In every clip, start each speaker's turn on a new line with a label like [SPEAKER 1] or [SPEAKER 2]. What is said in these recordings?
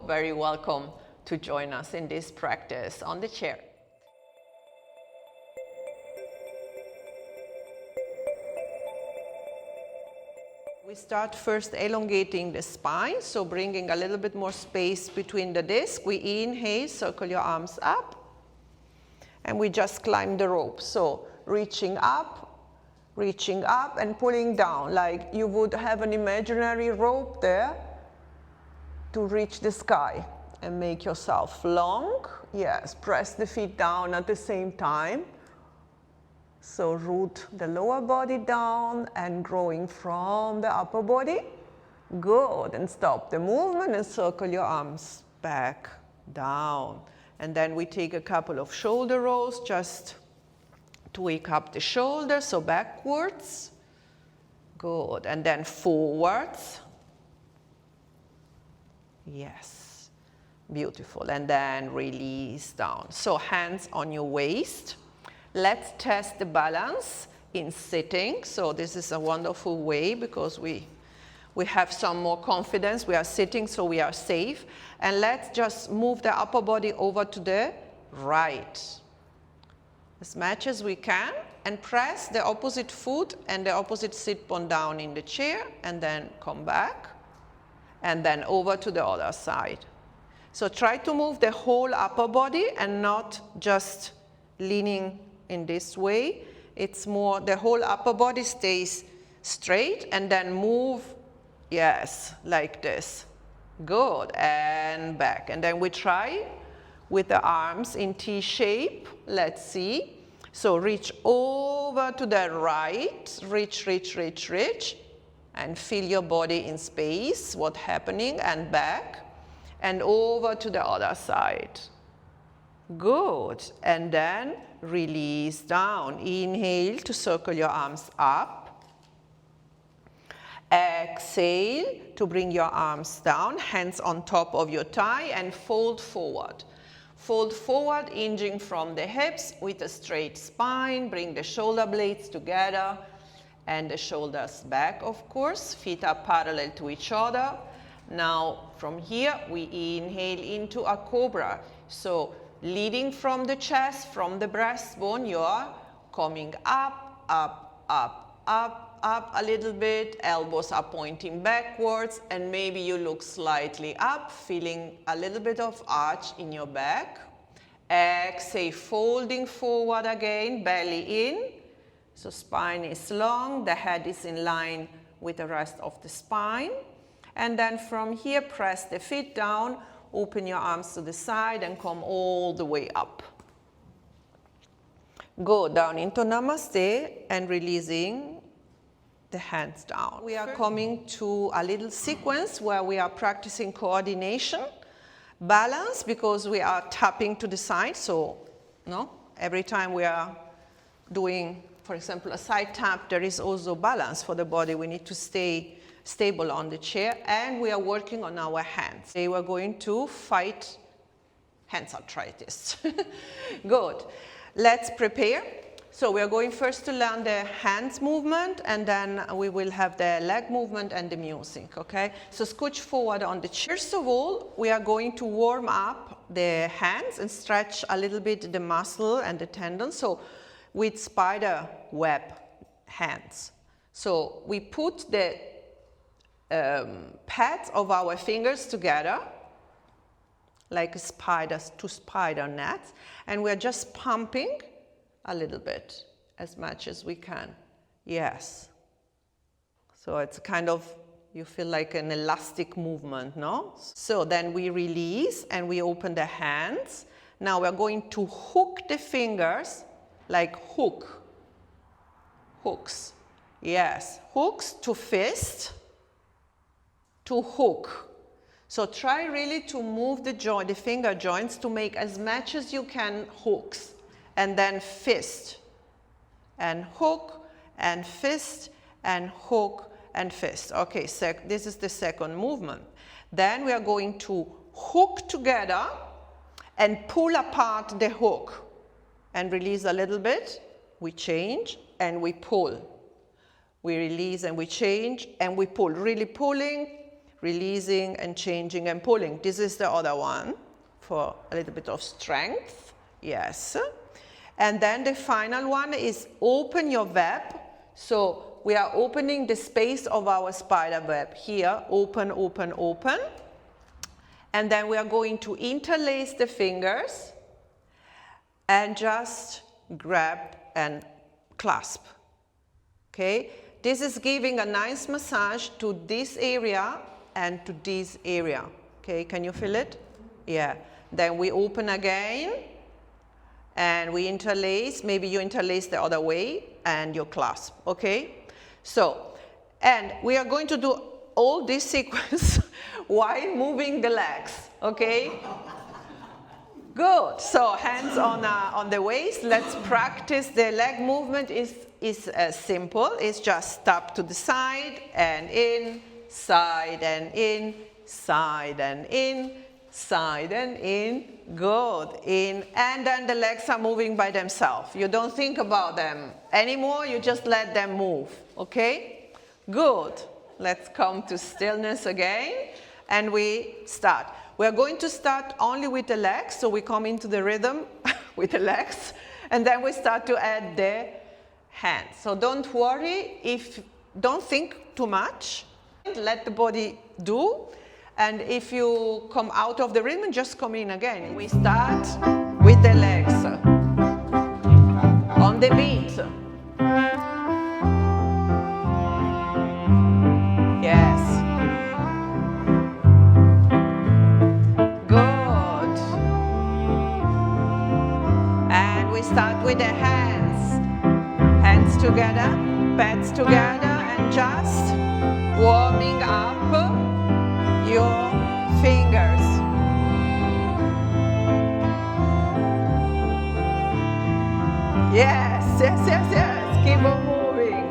[SPEAKER 1] very welcome to join us in this practice on the chair. We start first elongating the spine, so bringing a little bit more space between the disc. We inhale, circle your arms up, and we just climb the rope. So reaching up, and pulling down, like you would have an imaginary rope there to reach the sky. And make yourself long. Yes, press the feet down at the same time. So root the lower body down and growing from the upper body. Good, and stop the movement and circle your arms back, down. And then we take a couple of shoulder rolls just to wake up the shoulders, so backwards. Good, and then forwards. Yes, beautiful, and then release down. So hands on your waist. Let's test the balance in sitting. So this is a wonderful way because we have some more confidence. We are sitting, so we are safe. And let's just move the upper body over to the right as much as we can, and press the opposite foot and the opposite sit bone down in the chair, and then come back, and then over to the other side. So try to move the whole upper body and not just leaning in this way. It's more the whole upper body stays straight, and then move, yes, like this. Good, and back. And then we try with the arms in T shape. Let's see. So reach over to the right, reach, and feel your body in space, what's happening, and back, and over to the other side. Good, and then release down. Inhale to circle your arms up. Exhale to bring your arms down, hands on top of your thigh, and fold forward. Fold forward, hinging from the hips with a straight spine. Bring the shoulder blades together and the shoulders back, of course. Feet are parallel to each other. Now, from here, we inhale into a cobra. So, leading from the chest, from the breastbone, you're coming up, up, up, up, up a little bit. Elbows are pointing backwards, and maybe you look slightly up, feeling a little bit of arch in your back. Exhale, folding forward again, belly in. So spine is long, the head is in line with the rest of the spine. And then from here, press the feet down, open your arms to the side, and come all the way up. Go down into Namaste and releasing the hands down. We are coming to a little sequence where we are practicing coordination, balance, because we are tapping to the side. So, every time we are doing, for example, a side tap, there is also balance for the body. We need to stay stable on the chair, and we are working on our hands. Today we're going to fight hands arthritis. Good. Let's prepare. So we are going first to learn the hands movement, and then we will have the leg movement and the music, okay? So scooch forward on the chair. First of all, we are going to warm up the hands and stretch a little bit the muscle and the tendon. So with spider web hands. So we put the pads of our fingers together like two spider nets, and we're just pumping a little bit as much as we can. Yes. So it's kind of, you feel like an elastic movement, no? So then we release and we open the hands. Now we're going to hook the fingers like hooks. Yes, hooks to fist, to hook. So try really to move the finger joints to make as much as you can hooks, and then fist, and hook, and fist, and hook, and fist. Okay, this is the second movement. Then we are going to hook together and pull apart the hook, and release a little bit. We change, and we pull. We release, and we change, and we pull. Really pulling releasing and changing and pulling. This is the other one for a little bit of strength. Yes. And then the final one is open your web. So we are opening the space of our spider web here. Open, open, open. And then we are going to interlace the fingers and just grab and clasp. Okay? This is giving a nice massage to this area and to this area. Okay, can you feel it? Yeah. Then we open again and we interlace. Maybe you interlace the other way and you clasp. Okay? So, and we are going to do all this sequence while moving the legs. Okay? Good. So hands on the waist. Let's practice. The leg movement is simple. It's just step to the side and in, side and in, side and in, side and in. Good. In. And then the legs are moving by themselves. You don't think about them anymore. You just let them move. Okay? Good. Let's come to stillness again. And we start. We are going to start only with the legs, so we come into the rhythm with the legs, and then we start to add the hands. So don't worry, don't think too much, let the body do, and if you come out of the rhythm, just come in again. We start with the legs on the beat. Yes. We start with the hands together, pads together, and just warming up your fingers. Yes, yes, yes, yes, keep on moving.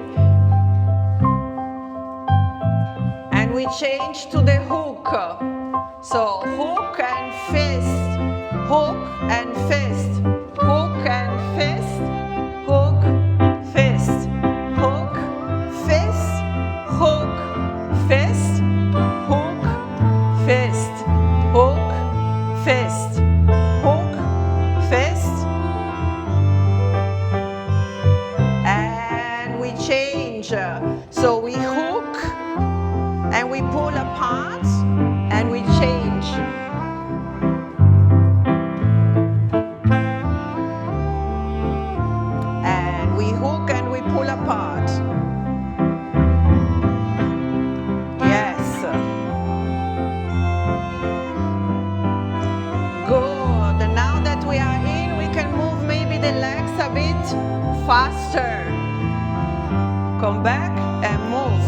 [SPEAKER 1] And we change to the hook. So hook and fist, hook and fist. Hook and fist, hook, fist, hook, fist, hook, fist, hook, fist, hook, fist, hook, fist. And we change. So we hook and we pull apart and we change. Pull apart. Yes. Good. And now that we are in, we can move maybe the legs a bit faster. Come back and move.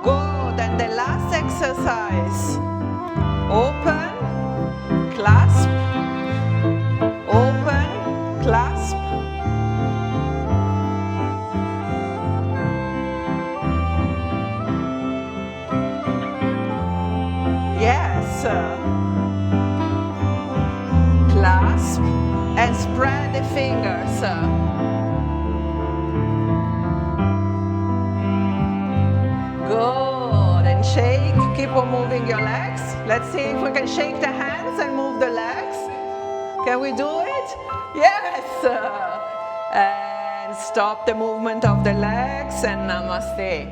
[SPEAKER 1] Good. And the last exercise. Open, clasp, open, clasp. Yes. Clasp and spread the fingers. Good. And shake. Keep on moving your legs. Let's see if we can shake the hands and move the legs. Can we do it? Yes! And stop the movement of the legs and namaste.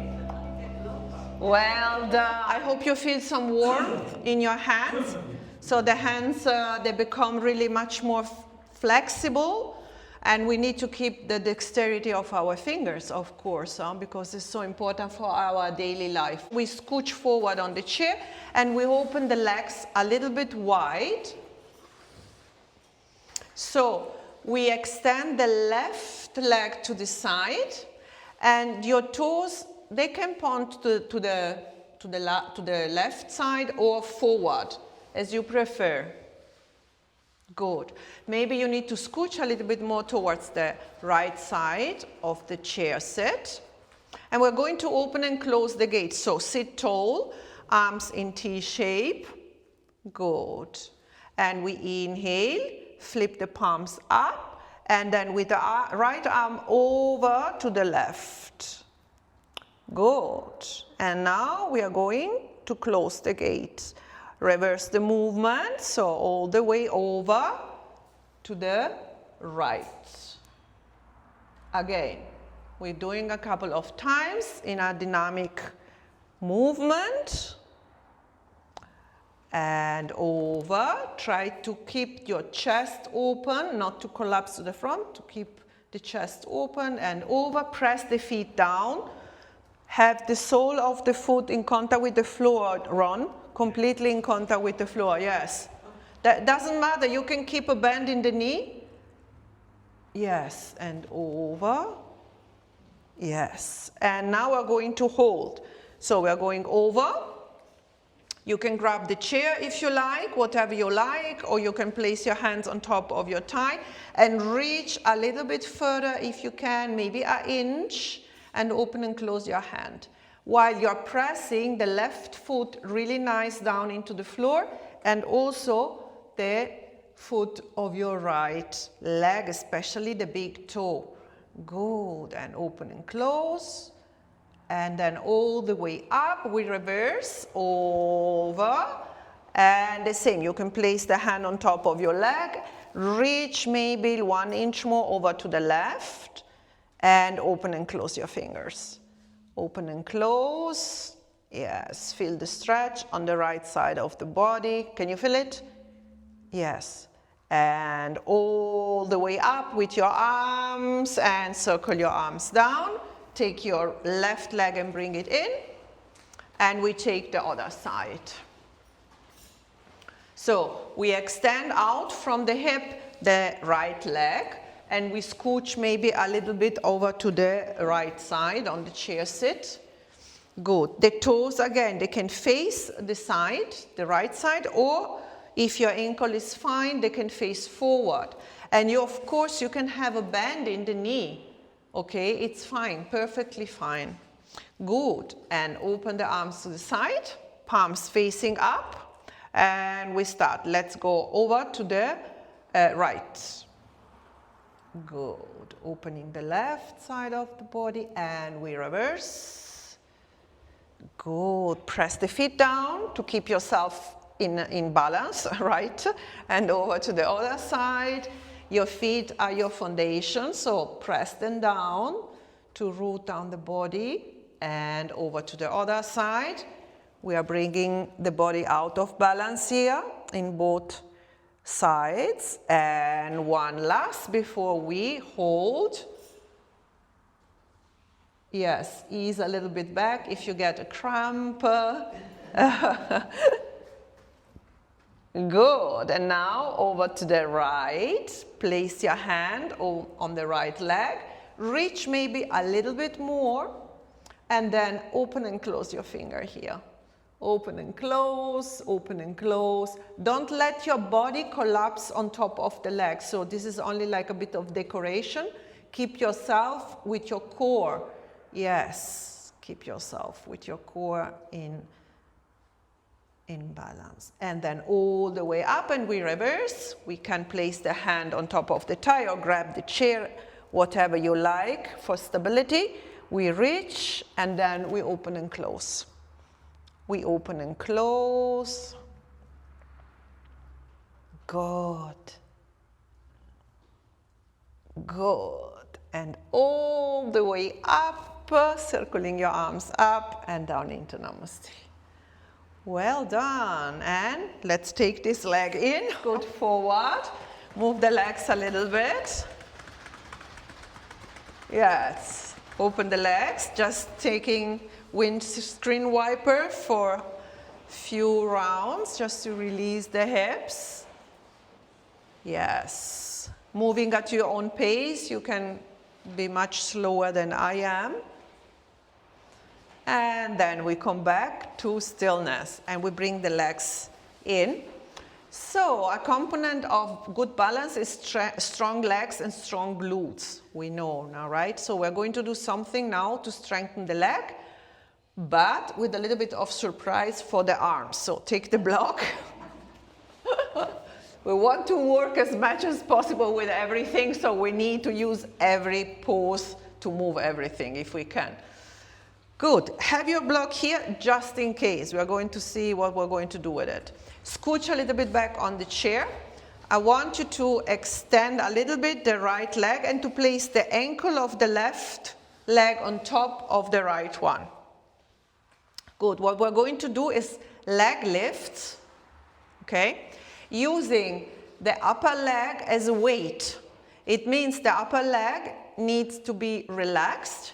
[SPEAKER 1] Well done. I hope you feel some warmth in your hands. So the hands, they become really much more flexible. And we need to keep the dexterity of our fingers, of course, because it's so important for our daily life. We scooch forward on the chair and we open the legs a little bit wide. So we extend the left leg to the side, and your toes, they can point to the left side or forward, as you prefer. Good. Maybe you need to scooch a little bit more towards the right side of the chair sit. And we're going to open and close the gate. So sit tall, arms in T shape. Good. And we inhale. Flip the palms up, and then with the right arm over to the left. Good. And now we are going to close the gate. Reverse the movement, so all the way over to the right. Again, we're doing a couple of times in a dynamic movement. And over. Try to keep your chest open, not to collapse to the front, to keep the chest open, and over. Press the feet down. Have the sole of the foot in contact with the floor, Ron. Completely in contact with the floor, yes. That doesn't matter, you can keep a bend in the knee. Yes, and over. Yes, and now we're going to hold. So we're going over. You can grab the chair if you like, whatever you like, or you can place your hands on top of your thigh and reach a little bit further if you can, maybe an inch, and open and close your hand. While you're pressing the left foot really nice down into the floor, and also the foot of your right leg, especially the big toe. Good, and open and close. And then all the way up, we reverse, over, and the same. You can place the hand on top of your leg, reach maybe 1 inch more over to the left, and open and close your fingers. Open and close, yes, feel the stretch on the right side of the body. Can you feel it? Yes. And all the way up with your arms, and circle your arms down. Take your left leg and bring it in, and we take the other side. So we extend out from the hip the right leg, and we scooch maybe a little bit over to the right side on the chair sit. Good. The toes, again, they can face the side, the right side, or if your ankle is fine, they can face forward. And you, of course, you can have a bend in the knee. Okay, it's fine, perfectly fine. Good, and open the arms to the side, palms facing up, and we start. Let's go over to the right. Good, opening the left side of the body, and we reverse. Good, press the feet down to keep yourself in balance, right? And over to the other side. Your feet are your foundation, so press them down to root down the body, and over to the other side. We are bringing the body out of balance here in both sides. And one last before we hold. Yes, ease a little bit back if you get a cramp. Good, and now over to the right. Place your hand on the right leg. Reach maybe a little bit more, and then open and close your finger here. Open and close, open and close. Don't let your body collapse on top of the leg. So this is only like a bit of decoration. Keep yourself with your core. Yes, keep yourself with your core in balance. And then all the way up, and we reverse. We can place the hand on top of the thigh or grab the chair, whatever you like for stability. We reach, and then we open and close. We open and close. Good. Good. And all the way up, circling your arms up and down into Namaste. Well done. And let's take this leg in. Good, forward. Move the legs a little bit. Yes. Open the legs. Just taking windscreen wiper for a few rounds just to release the hips. Yes. Moving at your own pace. You can be much slower than I am. And then we come back to stillness, and we bring the legs in. So a component of good balance is strong legs and strong glutes. We know now, right? So we're going to do something now to strengthen the leg, but with a little bit of surprise for the arms. So take the block. We want to work as much as possible with everything, so we need to use every pose to move everything if we can. Good. Have your block here just in case. We are going to see what we're going to do with it. Scooch a little bit back on the chair. I want you to extend a little bit the right leg and to place the ankle of the left leg on top of the right one. Good. What we're going to do is leg lifts, okay, using the upper leg as a weight. It means the upper leg needs to be relaxed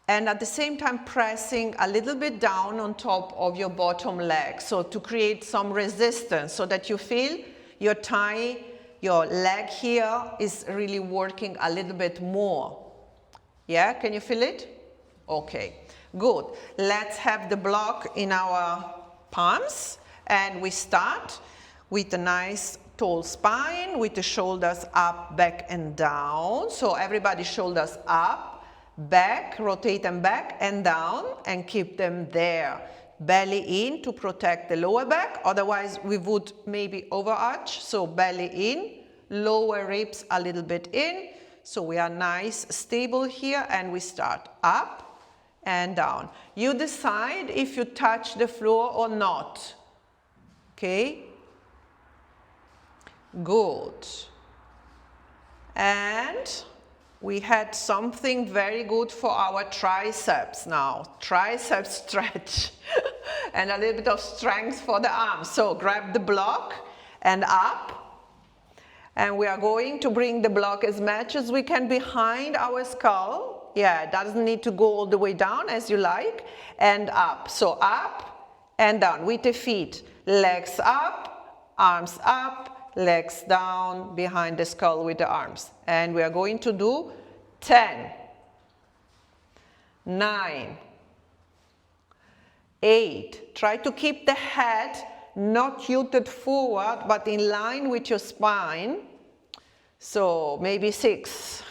[SPEAKER 1] and at the same time pressing a little bit down on top of your bottom leg. So to create some resistance so that you feel your thigh, your leg here is really working a little bit more. Yeah, can you feel it? Okay, good. Let's have the block in our palms and we start with a nice tall spine with the shoulders up, back and down. So everybody shoulders up, back, rotate them back and down and keep them there. Belly in to protect the lower back, otherwise we would maybe overarch. So belly in, lower ribs a little bit in. So we are nice, stable here and we start up and down. You decide if you touch the floor or not. Okay? Good. And we had something very good for our triceps now. Tricep stretch and a little bit of strength for the arms. So grab the block and up. And we are going to bring the block as much as we can behind our skull. Yeah, it doesn't need to go all the way down as you like. And up. So up and down with the feet. Legs up, arms up. Legs down behind the skull with the arms. And we are going to do 10, 9, 8. Try to keep the head not tilted forward, but in line with your spine. So maybe 6,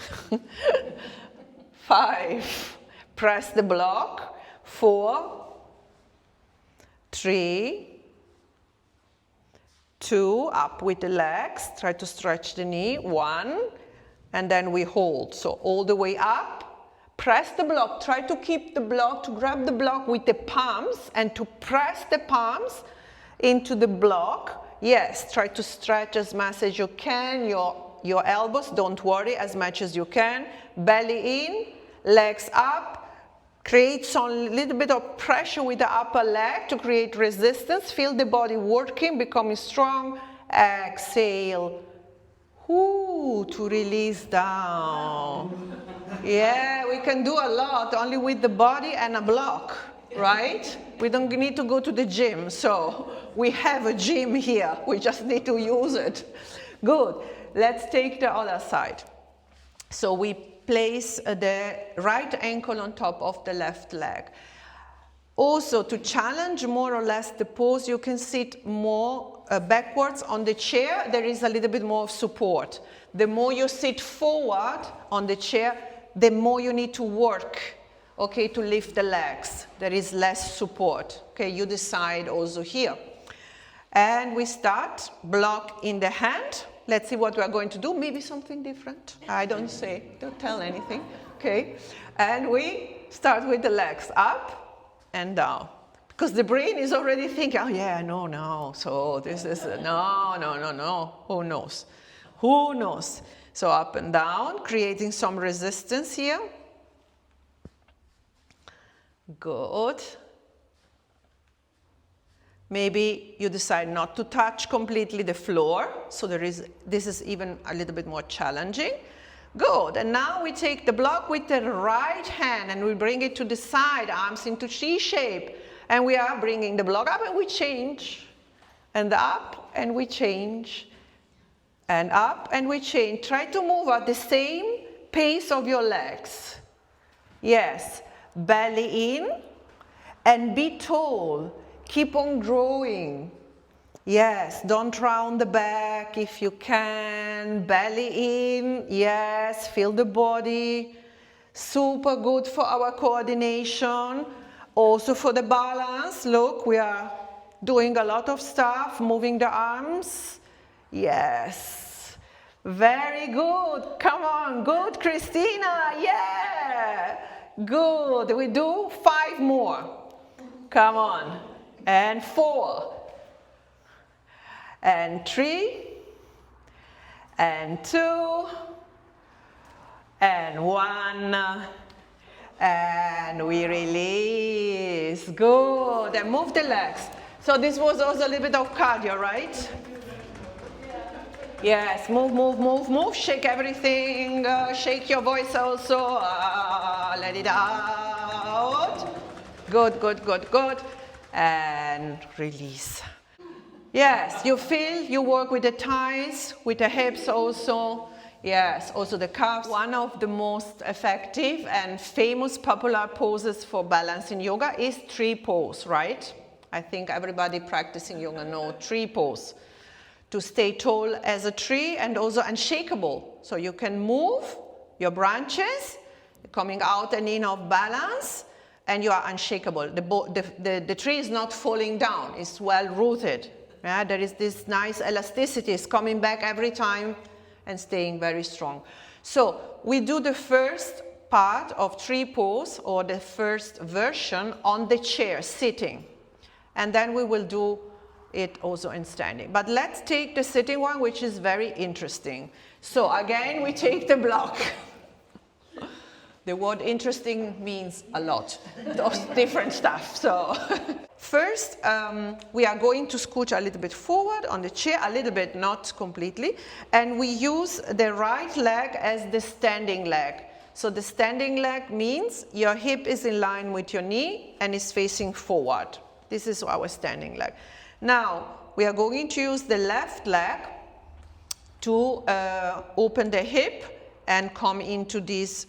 [SPEAKER 1] 5. Press the block. 4, 3, 2, up with the legs, try to stretch the knee, 1, and then we hold. So all the way up, press the block, try to keep the block, to grab the block with the palms and to press the palms into the block. Yes, try to stretch as much as you can, your elbows, don't worry, as much as you can. Belly in, legs up. Create some little bit of pressure with the upper leg to create resistance. Feel the body working, becoming strong. Exhale. Ooh, to release down. Yeah, we can do a lot only with the body and a block, right? We don't need to go to the gym. So we have a gym here. We just need to use it. Good. Let's take the other side. So we place the right ankle on top of the left leg. Also, to challenge more or less the pose, you can sit more backwards on the chair. There is a little bit more of support. The more you sit forward on the chair, the more you need to work, okay, to lift the legs. There is less support. Okay, you decide also here. And we start, block in the hand. Let's see what we are going to do. Maybe something different. I don't say, don't tell anything. Okay. And we start with the legs up and down. Because the brain is already thinking, oh yeah, no. So this is, no. Who knows? Who knows? So up and down, creating some resistance here. Good. Maybe you decide not to touch completely the floor, so this is even a little bit more challenging. Good, and now we take the block with the right hand and we bring it to the side, arms into C shape. And we are bringing the block up and we change. And up and we change. And up and we change. Try to move at the same pace of your legs. Yes, belly in and be tall. Keep on growing. Yes, don't round the back if you can. Belly in. Yes, feel the body. Super good for our coordination. Also for the balance. Look, we are doing a lot of stuff, moving the arms. Yes. Very good. Come on. Good, Christina. Yeah. Good. We do 5 more. Come on. And 4. And 3. And 2. And 1. And we release. Good. And move the legs. So this was also a little bit of cardio, right? Yes, move, move, move, move. Shake everything. Shake your voice also. Let it out. Good, good, good, good. And release. Yes, you feel you work with the thighs, with the hips also. Yes, also the calves. One of the most effective and famous popular poses for balance in yoga is tree pose, right? I think everybody practicing yoga knows tree pose. To stay tall as a tree and also unshakable. So you can move your branches, coming out and in of balance, and you are unshakable. The tree is not falling down, it's well rooted. Yeah? There is this nice elasticity, it's coming back every time and staying very strong. So we do the first part of tree pose, or the first version, on the chair, sitting. And then we will do it also in standing. But let's take the sitting one, which is very interesting. So again, we take the block. The word interesting means a lot, those different stuff. So first, we are going to scooch a little bit forward on the chair, a little bit, not completely. And we use the right leg as the standing leg. So the standing leg means your hip is in line with your knee and is facing forward. This is our standing leg. Now, we are going to use the left leg to open the hip and come into this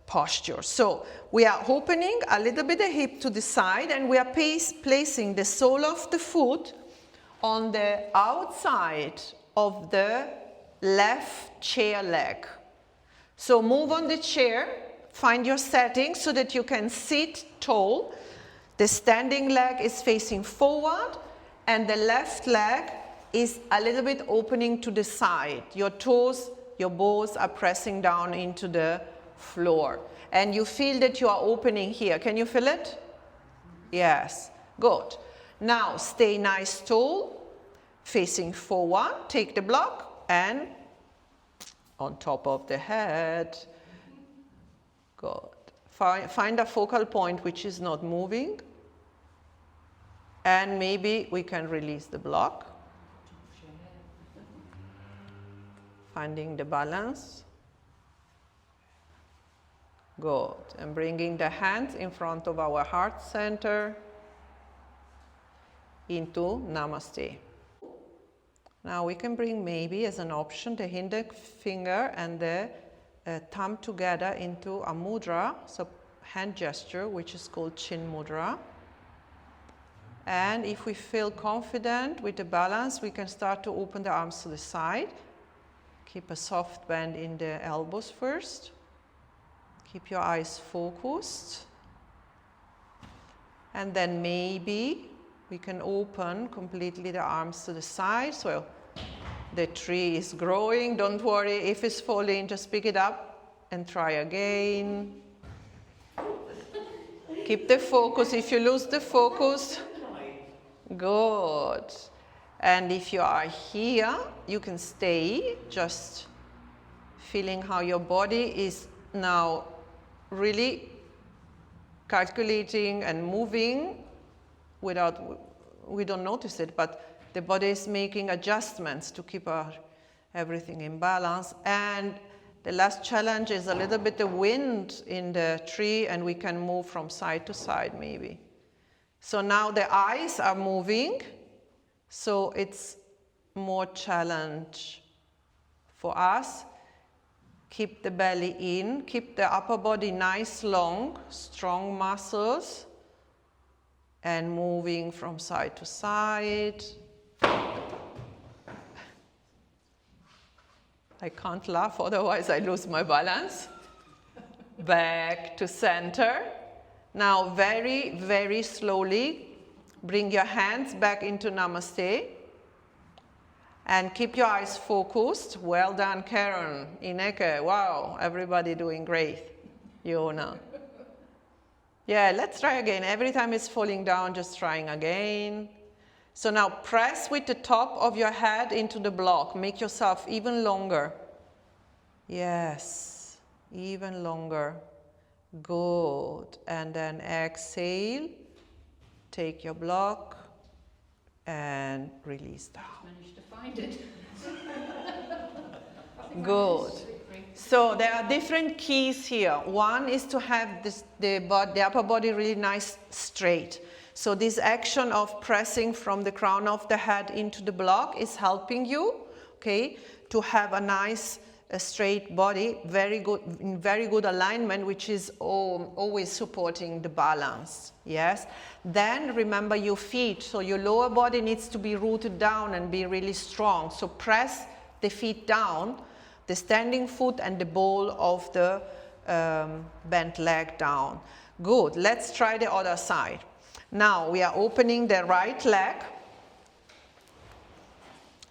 [SPEAKER 1] posture. So, we are opening a little bit the hip to the side, and we are placing the sole of the foot on the outside of the left chair leg. So, move on the chair, find your setting so that you can sit tall. The standing leg is facing forward, and the left leg is a little bit opening to the side. Your toes, your balls are pressing down into the floor. And you feel that you are opening here. Can you feel it? Yes. Good. Now, stay nice tall, facing forward. Take the block and on top of the head. Good. Find a focal point which is not moving, and maybe we can release the block. Finding the balance. Good. And bringing the hands in front of our heart center into Namaste. Now we can bring maybe as an option the index finger and the thumb together into a mudra, so hand gesture, which is called chin mudra. And if we feel confident with the balance, we can start to open the arms to the side. Keep a soft bend in the elbows first. Keep your eyes focused. And then maybe we can open completely the arms to the side. So the tree is growing, don't worry, if it's falling, just pick it up and try again. Keep the focus. If you lose the focus, good. And if you are here, you can stay, just feeling how your body is now really calculating and moving without, we don't notice it, but the body is making adjustments to keep everything in balance. And the last challenge is a little bit the wind in the tree, and we can move from side to side maybe. So now the eyes are moving, so it's more challenge for us. Keep the belly in, keep the upper body nice, long, strong muscles, and moving from side to side. I can't laugh, otherwise I lose my balance. Back to center. Now very, very slowly, bring your hands back into Namaste. And keep your eyes focused. Well done, Karen, Ineke, wow, everybody doing great. Yona. Yeah, let's try again. Every time it's falling down, just trying again. So now press with the top of your head into the block. Make yourself even longer. Yes, even longer. Good. And then exhale. Take your block and release down.
[SPEAKER 2] Managed to find it.
[SPEAKER 1] Good. So there are different keys here. One is to have the upper body really nice straight. So this action of pressing from the crown of the head into the block is helping you, okay, to have a nice straight body, in very good alignment, which is always supporting the balance. Yes. Then remember your feet. So your lower body needs to be rooted down and be really strong. So press the feet down, the standing foot and the ball of the bent leg down. Good. Let's try the other side. Now we are opening the right leg,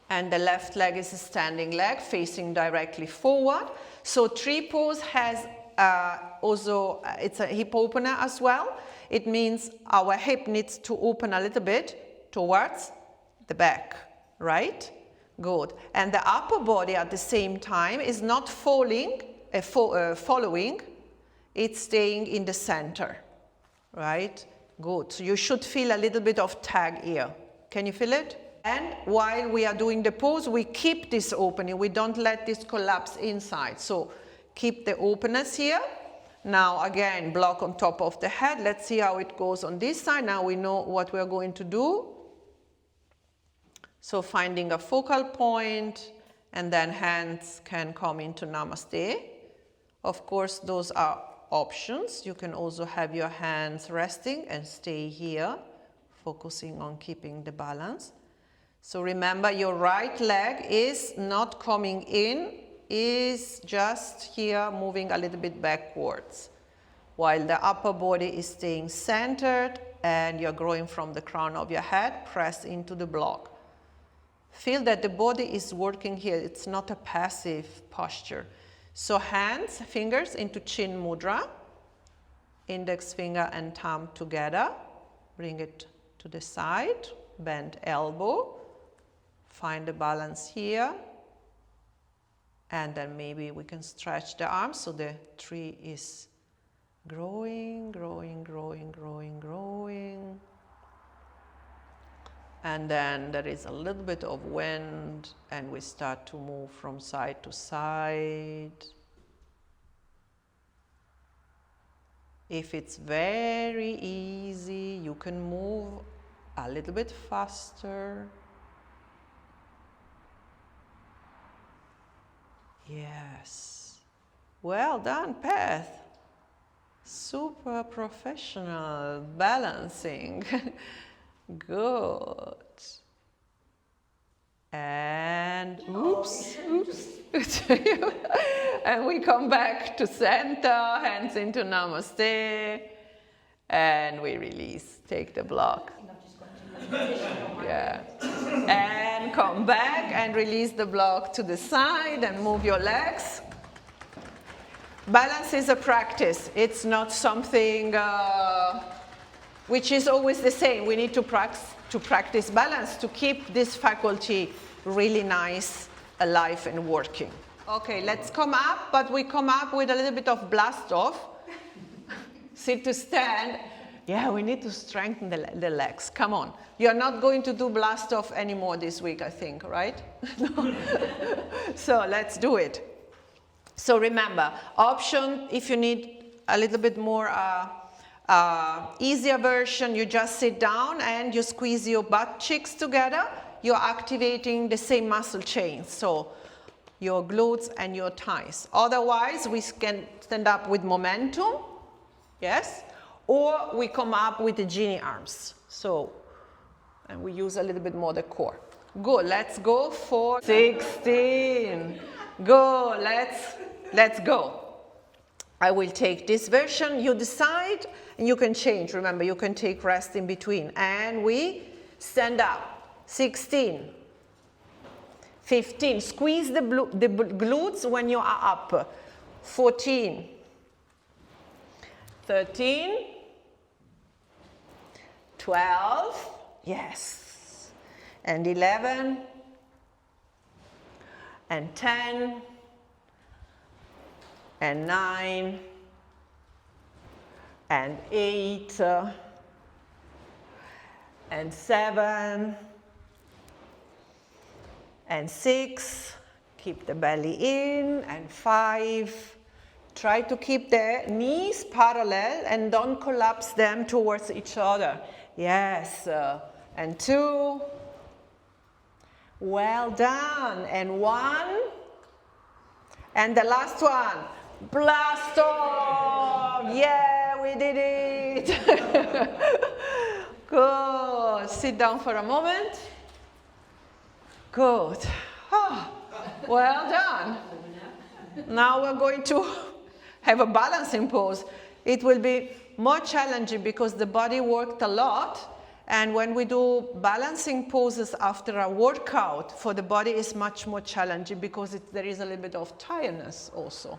[SPEAKER 1] and the left leg is a standing leg facing directly forward. So tree pose has also, it's a hip opener as well. It means our hip needs to open a little bit towards the back, right? Good. And the upper body at the same time is not following, it's staying in the center, right? Good. So you should feel a little bit of tag here. Can you feel it? And while we are doing the pose, we keep this opening. We don't let this collapse inside. So keep the openness here. Now again, block on top of the head. Let's see how it goes on this side. Now we know what we're going to do. So finding a focal point, and then hands can come into Namaste. Of course, those are options. You can also have your hands resting and stay here, focusing on keeping the balance. So remember, your right leg is not coming in, is just here moving a little bit backwards, while the upper body is staying centered and you're growing from the crown of your head, press into the block. Feel that the body is working here. It's not a passive posture. So hands, fingers into Chin Mudra, index finger and thumb together. Bring it to the side, bend elbow. Find the balance here. And then maybe we can stretch the arms so the tree is growing, growing, growing, growing, growing. And then there is a little bit of wind and we start to move from side to side. If it's very easy, you can move a little bit faster. Yes. Well done, Beth. Super professional balancing. Good. And oops. And we come back to center, hands into Namaste, and we release. Take the block. Yeah. And come back and release the block to the side and move your legs. Balance is a practice. It's not something which is always the same. We need to practice balance to keep this faculty really nice, alive and working. Okay, let's come up, but we come up with a little bit of blast off. Sit to stand. Yeah, we need to strengthen the legs. Come on. You're not going to do blast off anymore this week, I think, right? So let's do it. So remember, option, if you need a little bit more easier version, you just sit down and you squeeze your butt cheeks together. You're activating the same muscle chains, so your glutes and your thighs. Otherwise, we can stand up with momentum, yes? Or we come up with the genie arms. So, and we use a little bit more the core. Good, let's go for 16. Go, let's go. I will take this version, you decide, and you can change. Remember, you can take rest in between. And we stand up. 16. 15. Squeeze the glutes when you are up. 14. 13. 12, yes, and 11, and 10, and 9, and 8, and 7, and 6, keep the belly in, and 5, try to keep the knees parallel and don't collapse them towards each other. Yes, and 2, well done, and 1, and the last one, blast off, yeah, we did it. Good, sit down for a moment. Good, oh, well done. Now we're going to have a balancing pose. It will be more challenging because the body worked a lot, and when we do balancing poses after a workout, for the body is much more challenging because there is a little bit of tiredness also.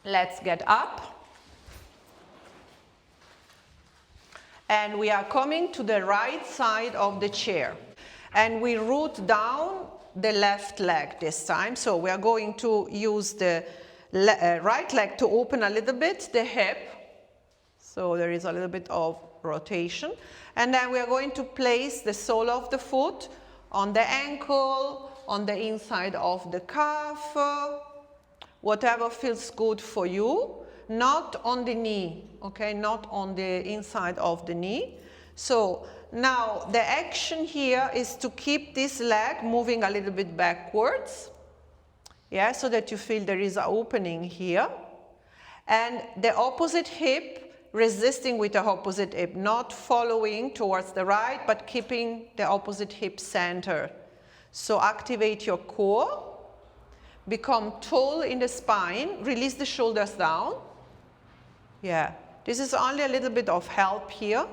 [SPEAKER 1] Let's get up. And we are coming to the right side of the chair. And we root down the left leg this time. So we are going to use the right leg to open a little bit the hip. So there is a little bit of rotation. And then we are going to place the sole of the foot on the ankle, on the inside of the calf, whatever feels good for you. Not on the knee, okay? Not on the inside of the knee. So now the action here is to keep this leg moving a little bit backwards. Yeah, so that you feel there is an opening here. And the opposite hip resisting with the opposite hip, not following towards the right, but keeping the opposite hip centered. So activate your core, become tall in the spine, release the shoulders down. Yeah, this is only a little bit of help here.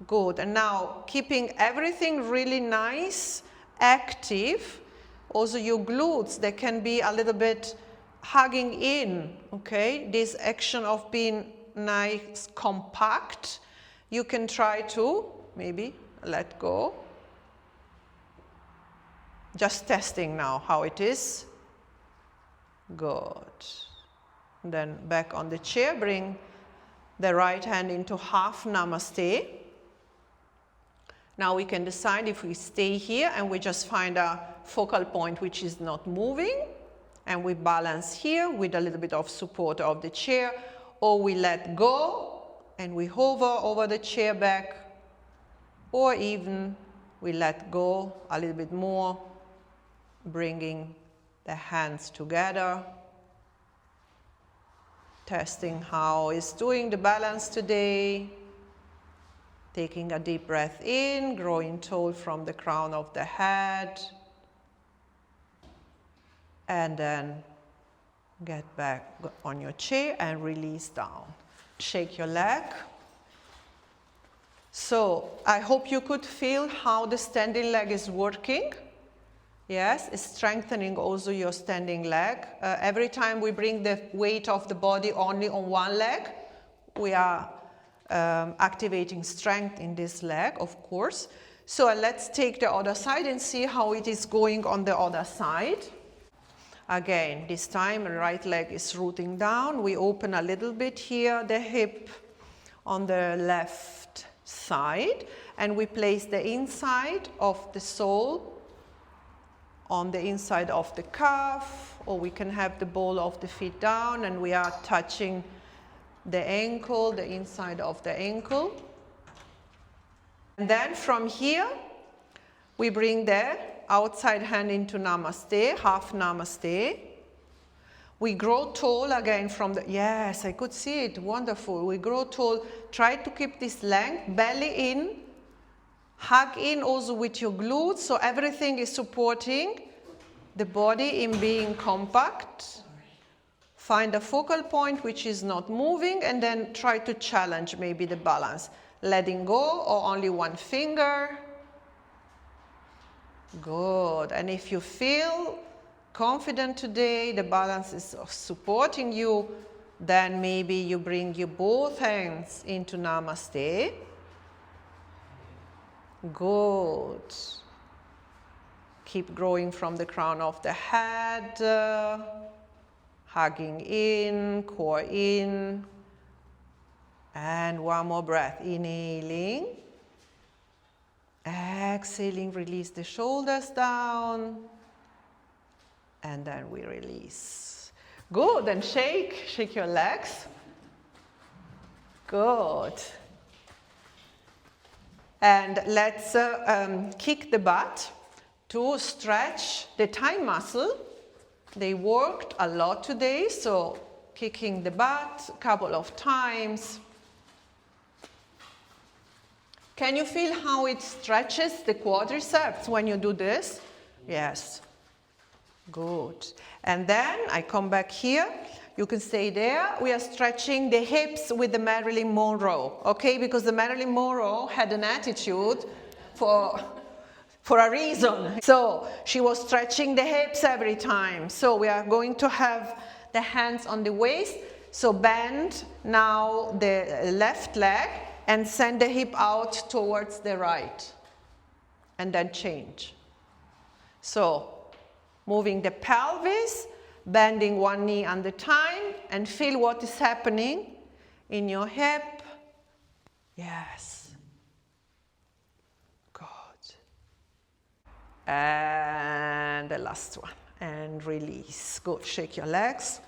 [SPEAKER 1] Good, and now keeping everything really nice, active. Also your glutes, they can be a little bit hugging in, okay? This action of being nice, compact. You can try to maybe let go. Just testing now how it is. Good. Then back on the chair, bring the right hand into half namaste. Now we can decide if we stay here and we just find a focal point which is not moving, and we balance here with a little bit of support of the chair, or we let go and we hover over the chair back, or even we let go a little bit more, bringing the hands together. Testing how it's doing the balance today. Taking a deep breath in, growing tall from the crown of the head. And then get back on your chair and release down. Shake your leg. So I hope you could feel how the standing leg is working. Yes, it's strengthening also your standing leg. Every time we bring the weight of the body only on one leg, we are activating strength in this leg, of course. So let's take the other side and see how it is going on the other side. Again, this time the right leg is rooting down. We open a little bit here, the hip on the left side, and we place the inside of the sole on the inside of the calf, or we can have the ball of the feet down and we are touching the ankle, the inside of the ankle. And then from here, we bring the outside hand into namaste, half namaste. We grow tall again from the, yes, I could see it, wonderful. We grow tall, try to keep this length, belly in, hug in also with your glutes, so everything is supporting the body in being compact. Find a focal point which is not moving, and then try to challenge maybe the balance. Letting go, or only one finger. Good. And if you feel confident today, the balance is supporting you, then maybe you bring your both hands into namaste. Good. Keep growing from the crown of the head, hugging in, core in. And one more breath, inhaling. Exhaling, release the shoulders down. And then we release. Good, and shake your legs. Good. And let's kick the butt to stretch the thigh muscle. They worked a lot today, so kicking the butt a couple of times. Can you feel how it stretches the quadriceps when you do this? Yes. Good. And then I come back here. You can stay there. We are stretching the hips with the Marilyn Monroe, okay? Because the Marilyn Monroe had an attitude for a reason. So she was stretching the hips every time. So we are going to have the hands on the waist. So bend now the left leg and send the hip out towards the right. And then change. So moving the pelvis, bending one knee at a time, and feel what is happening in your hip. Yes. Good. And the last one. And release. Good. Shake your legs.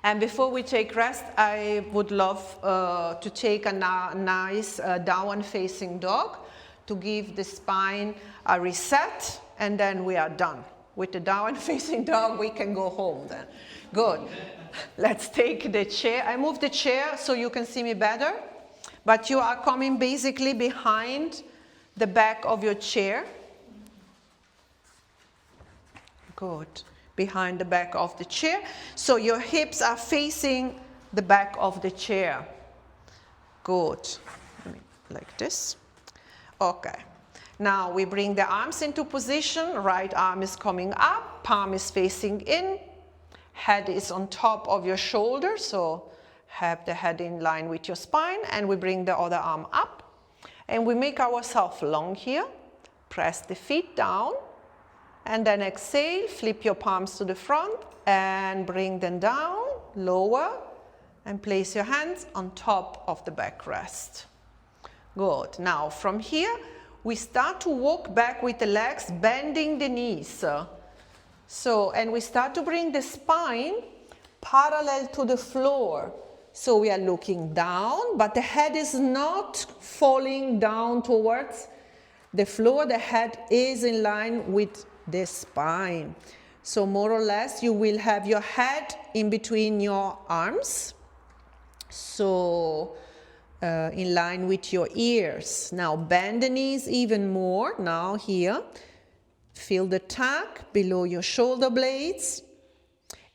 [SPEAKER 1] And before we take rest, I would love to take a nice downward facing dog to give the spine a reset, and then we are done. With the downward facing dog, we can go home then. Good. Let's take the chair. I move the chair so you can see me better, but you are coming basically behind the back of your chair. Good. Behind the back of the chair. So your hips are facing the back of the chair. Good. Like this. Okay. Now we bring the arms into position. Right arm is coming up, palm is facing in, head is on top of your shoulder, so have the head in line with your spine, and we bring the other arm up. And we make ourselves long here. Press the feet down, and then exhale, flip your palms to the front, and bring them down, lower, and place your hands on top of the backrest. Good. Now from here, we start to walk back with the legs, bending the knees. And we start to bring the spine parallel to the floor. So we are looking down, but the head is not falling down towards the floor. The head is in line with the spine. So more or less, you will have your head in between your arms. So in line with your ears. Now bend the knees even more. Now here, feel the tuck below your shoulder blades.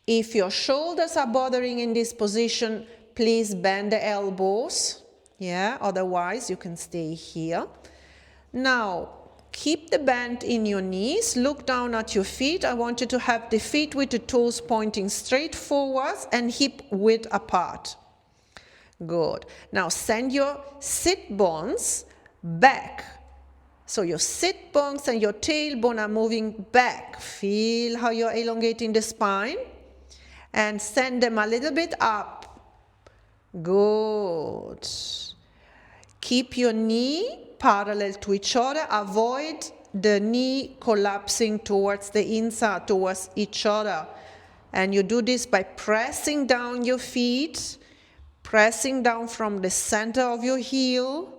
[SPEAKER 1] If your shoulders are bothering in this position, please bend the elbows. Yeah, otherwise you can stay here. Now keep the bend in your knees. Look down at your feet. I want you to have the feet with the toes pointing straight forwards and hip width apart. Good. Now send your sit bones back. So your sit bones and your tailbone are moving back. Feel how you're elongating the spine. And send them a little bit up. Good. Keep your knee parallel to each other. Avoid the knee collapsing towards the inside, towards each other. And you do this by pressing down your feet. Pressing down from the center of your heel,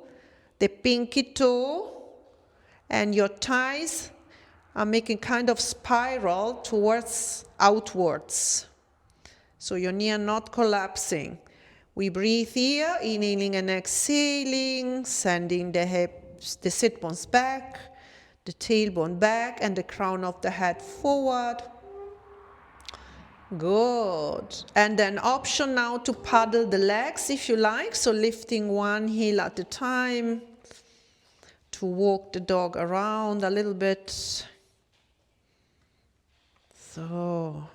[SPEAKER 1] the pinky toe, and your thighs are making kind of spiral towards outwards. So your knee are not collapsing. We breathe here, inhaling and exhaling, sending the hips, the sit bones back, the tailbone back, and the crown of the head forward. Good. And then option now to paddle the legs if you like. So lifting one heel at a time to walk the dog around a little bit. So.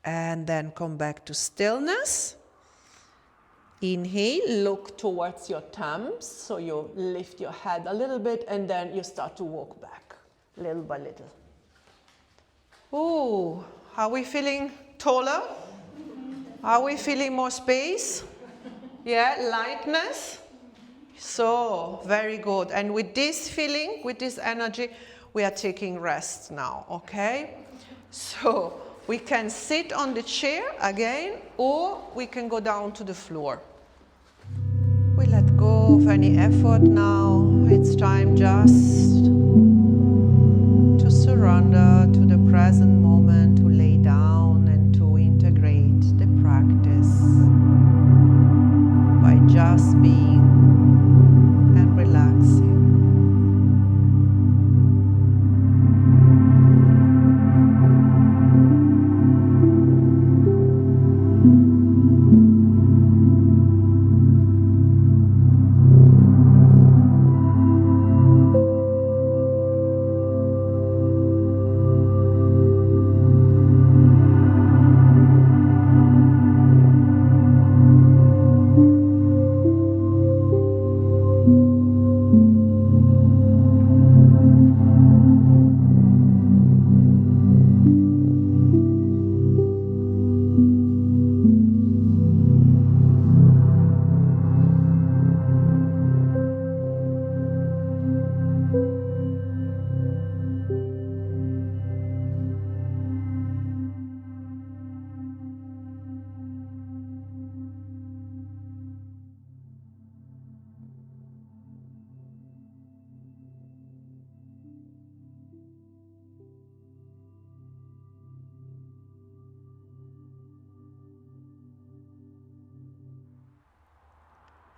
[SPEAKER 1] And then come back to stillness. Inhale, look towards your thumbs, so you lift your head a little bit and then you start to walk back, little by little. Ooh, are we feeling taller? Are we feeling more space? Yeah, lightness? So, very good. And with this feeling, with this energy, we are taking rest now, okay? So, we can sit on the chair again, or we can go down to the floor. We let go of any effort now. It's time just to surrender to the present moment, to lay down and to integrate the practice by just being and relaxing.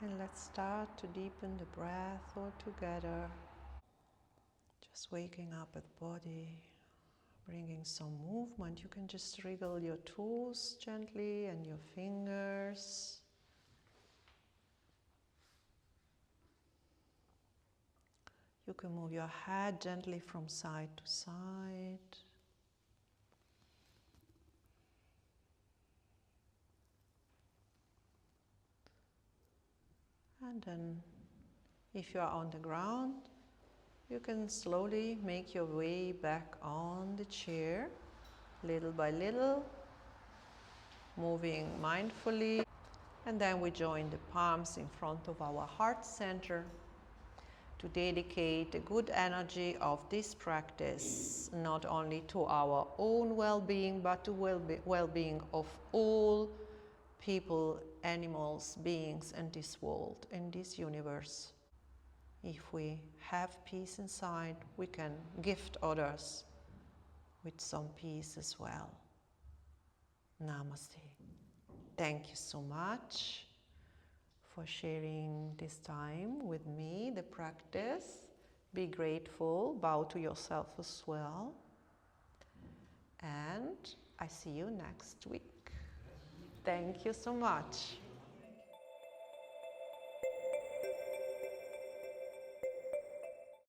[SPEAKER 1] And let's start to deepen the breath all together. Just waking up at the body, bringing some movement. You can just wriggle your toes gently and your fingers. You can move your head gently from side to side. And then, if you are on the ground, you can slowly make your way back on the chair, little by little, moving mindfully. And then we join the palms in front of our heart center to dedicate the good energy of this practice, not only to our own well-being, but to well-being of all people, animals, beings in this world, in this universe. If we have peace inside, we can gift others with some peace as well. Namaste. Thank you so much for sharing this time with me, the practice. Be grateful, bow to yourself as well. And I see you next week. Thank you so much.